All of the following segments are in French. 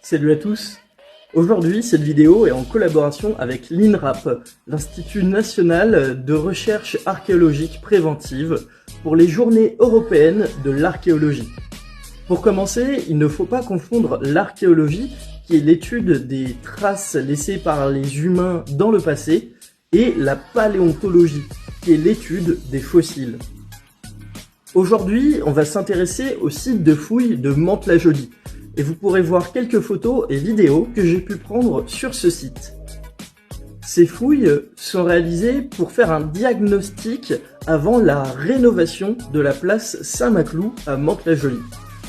Salut à tous. Aujourd'hui, cette vidéo est en collaboration avec l'INRAP, l'Institut National de Recherche Archéologique Préventive, pour les Journées Européennes de l'Archéologie. Pour commencer, il ne faut pas confondre l'archéologie, qui est l'étude des traces laissées par les humains dans le passé, et la paléontologie, qui est l'étude des fossiles. Aujourd'hui, on va s'intéresser au site de fouilles de Mantes-la-Jolie, et vous pourrez voir quelques photos et vidéos que j'ai pu prendre sur ce site. Ces fouilles sont réalisées pour faire un diagnostic avant la rénovation de la place Saint-Maclou à Mantes-la-Jolie.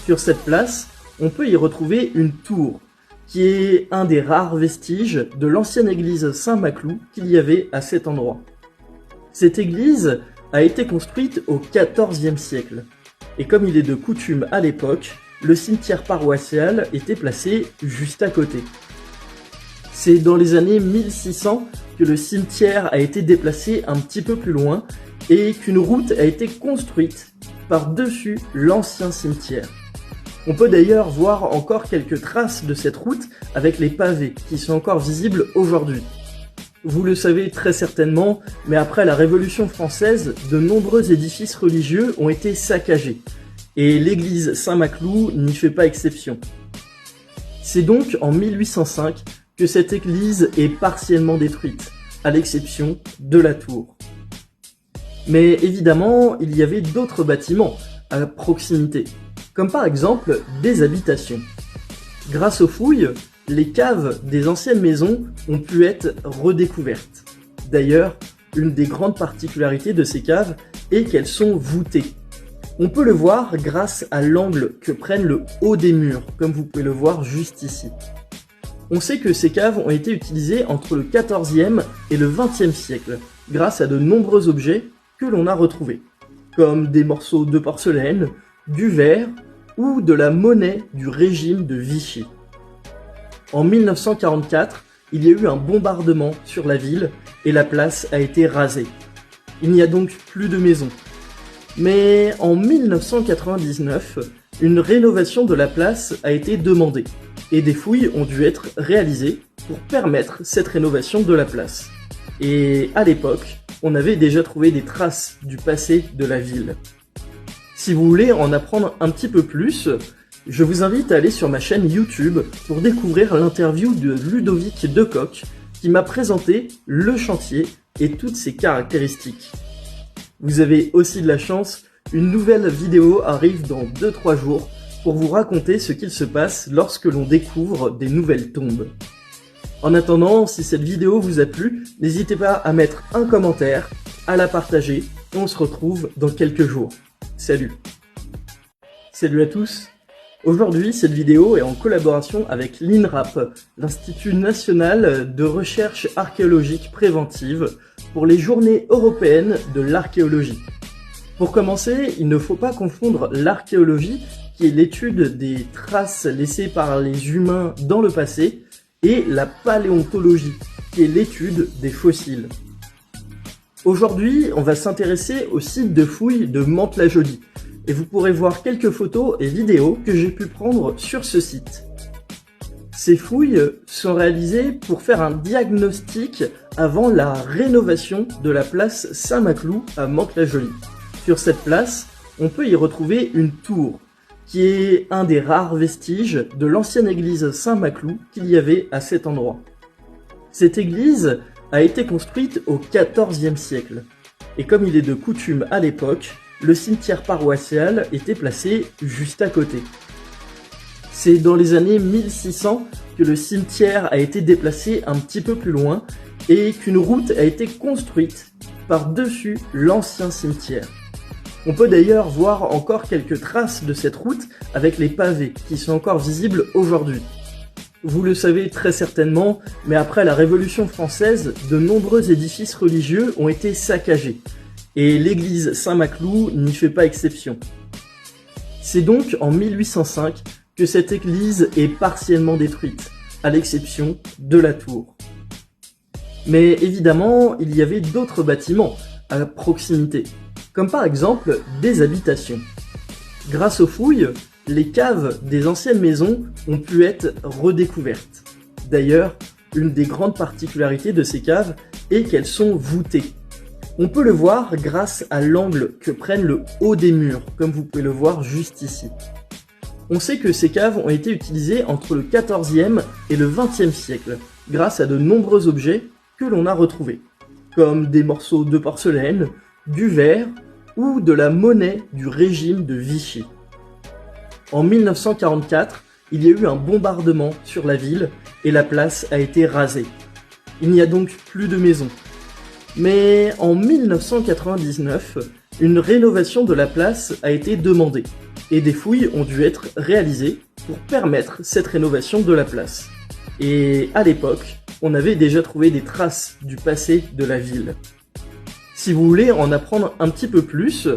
Sur cette place, on peut y retrouver une tour, qui est un des rares vestiges de l'ancienne église Saint-Maclou qu'il y avait à cet endroit. Cette église a été construite au XIVe siècle, et comme il est de coutume à l'époque, le cimetière paroissial était placé juste à côté. C'est dans les années 1600 que le cimetière a été déplacé un petit peu plus loin et qu'une route a été construite par-dessus l'ancien cimetière. On peut d'ailleurs voir encore quelques traces de cette route avec les pavés qui sont encore visibles aujourd'hui. Vous le savez très certainement, mais après la Révolution française, de nombreux édifices religieux ont été saccagés. Et l'église Saint-Maclou n'y fait pas exception. C'est donc en 1805 que cette église est partiellement détruite, à l'exception de la tour. Mais évidemment, il y avait d'autres bâtiments à proximité, comme par exemple des habitations. Grâce aux fouilles, les caves des anciennes maisons ont pu être redécouvertes. D'ailleurs, une des grandes particularités de ces caves est qu'elles sont voûtées. On peut le voir grâce à l'angle que prennent le haut des murs, comme vous pouvez le voir juste ici. On sait que ces caves ont été utilisées entre le XIVe et le XXe siècle, grâce à de nombreux objets que l'on a retrouvés, comme des morceaux de porcelaine, du verre ou de la monnaie du régime de Vichy. En 1944, il y a eu un bombardement sur la ville et la place a été rasée. Il n'y a donc plus de maisons. Mais en 1999, une rénovation de la place a été demandée et des fouilles ont dû être réalisées pour permettre cette rénovation de la place. Et à l'époque, on avait déjà trouvé des traces du passé de la ville. Si vous voulez en apprendre un petit peu plus, je vous invite à aller sur ma chaîne YouTube pour découvrir l'interview de Ludovic Decoq qui m'a présenté le chantier et toutes ses caractéristiques. Vous avez aussi de la chance, une nouvelle vidéo arrive dans 2-3 jours pour vous raconter ce qu'il se passe lorsque l'on découvre des nouvelles tombes. En attendant, si cette vidéo vous a plu, n'hésitez pas à mettre un commentaire, à la partager, et on se retrouve dans quelques jours. Salut! Salut à tous! Aujourd'hui, cette vidéo est en collaboration avec l'INRAP, l'Institut National de Recherche Archéologique Préventive, pour les Journées Européennes de l'Archéologie. Pour commencer, il ne faut pas confondre l'archéologie, qui est l'étude des traces laissées par les humains dans le passé, et la paléontologie, qui est l'étude des fossiles. Aujourd'hui, on va s'intéresser au site de fouilles de Mantes-la-Jolie, et vous pourrez voir quelques photos et vidéos que j'ai pu prendre sur ce site. Ces fouilles sont réalisées pour faire un diagnostic avant la rénovation de la place Saint-Maclou à Mantes-la-Jolie. Sur cette place, on peut y retrouver une tour, qui est un des rares vestiges de l'ancienne église Saint-Maclou qu'il y avait à cet endroit. Cette église a été construite au XIVe siècle, et comme il est de coutume à l'époque, le cimetière paroissial était placé juste à côté. C'est dans les années 1600 que le cimetière a été déplacé un petit peu plus loin et qu'une route a été construite par-dessus l'ancien cimetière. On peut d'ailleurs voir encore quelques traces de cette route avec les pavés qui sont encore visibles aujourd'hui. Vous le savez très certainement, mais après la Révolution française, de nombreux édifices religieux ont été saccagés. Et l'église Saint-Maclou n'y fait pas exception. C'est donc en 1805 que cette église est partiellement détruite, à l'exception de la tour. Mais évidemment, il y avait d'autres bâtiments à proximité, comme par exemple des habitations. Grâce aux fouilles, les caves des anciennes maisons ont pu être redécouvertes. D'ailleurs, une des grandes particularités de ces caves est qu'elles sont voûtées. On peut le voir grâce à l'angle que prennent le haut des murs, comme vous pouvez le voir juste ici. On sait que ces caves ont été utilisées entre le XIVe et le XXe siècle, grâce à de nombreux objets que l'on a retrouvés, comme des morceaux de porcelaine, du verre ou de la monnaie du régime de Vichy. En 1944, il y a eu un bombardement sur la ville et la place a été rasée. Il n'y a donc plus de maisons. Mais en 1999, une rénovation de la place a été demandée et des fouilles ont dû être réalisées pour permettre cette rénovation de la place. Et à l'époque, on avait déjà trouvé des traces du passé de la ville. Si vous voulez en apprendre un petit peu plus,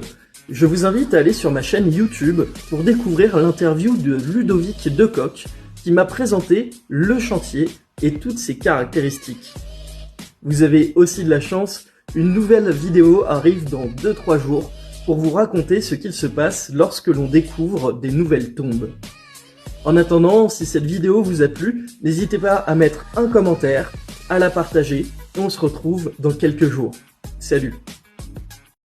je vous invite à aller sur ma chaîne YouTube pour découvrir l'interview de Ludovic Decoq qui m'a présenté le chantier et toutes ses caractéristiques. Vous avez aussi de la chance, une nouvelle vidéo arrive dans 2-3 jours pour vous raconter ce qu'il se passe lorsque l'on découvre des nouvelles tombes. En attendant, si cette vidéo vous a plu, n'hésitez pas à mettre un commentaire, à la partager, et on se retrouve dans quelques jours. Salut!